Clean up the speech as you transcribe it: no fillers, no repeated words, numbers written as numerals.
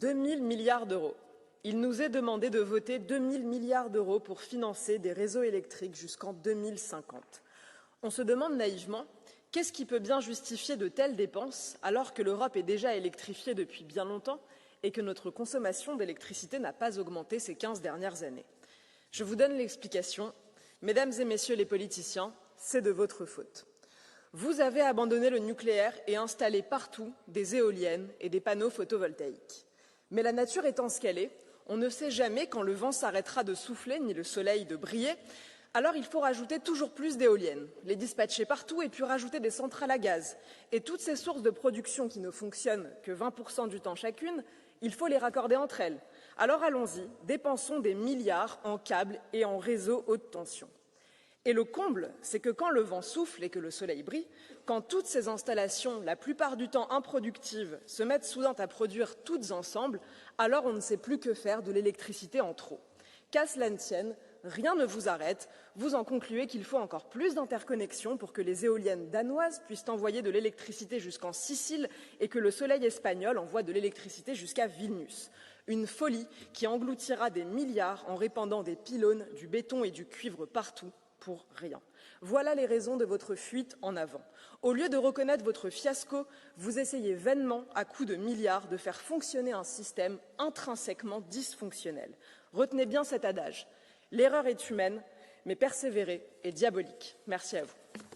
2 000 milliards d'euros. Il nous est demandé de voter 2 000 milliards d'euros pour financer des réseaux électriques jusqu'en 2050. On se demande naïvement, qu'est-ce qui peut bien justifier de telles dépenses alors que l'Europe est déjà électrifiée depuis bien longtemps et que notre consommation d'électricité n'a pas augmenté ces 15 dernières années? Je vous donne l'explication. Mesdames et messieurs les politiciens, c'est de votre faute. Vous avez abandonné le nucléaire et installé partout des éoliennes et des panneaux photovoltaïques. Mais la nature étant ce qu'elle est, on ne sait jamais quand le vent s'arrêtera de souffler ni le soleil de briller. Alors il faut rajouter toujours plus d'éoliennes, les dispatcher partout et puis rajouter des centrales à gaz. Et toutes ces sources de production qui ne fonctionnent que 20% du temps chacune, il faut les raccorder entre elles. Alors allons-y, dépensons des milliards en câbles et en réseaux haute tension. Et le comble, c'est que quand le vent souffle et que le soleil brille, quand toutes ces installations, la plupart du temps improductives, se mettent soudain à produire toutes ensemble, alors on ne sait plus que faire de l'électricité en trop. Qu'à cela ne tienne, rien ne vous arrête. Vous en concluez qu'il faut encore plus d'interconnexions pour que les éoliennes danoises puissent envoyer de l'électricité jusqu'en Sicile et que le soleil espagnol envoie de l'électricité jusqu'à Vilnius. Une folie qui engloutira des milliards en répandant des pylônes, du béton et du cuivre partout pour rien. Voilà les raisons de votre fuite en avant. Au lieu de reconnaître votre fiasco, vous essayez vainement, à coups de milliards, de faire fonctionner un système intrinsèquement dysfonctionnel. Retenez bien cet adage. L'erreur est humaine, mais persévérer est diabolique. Merci à vous.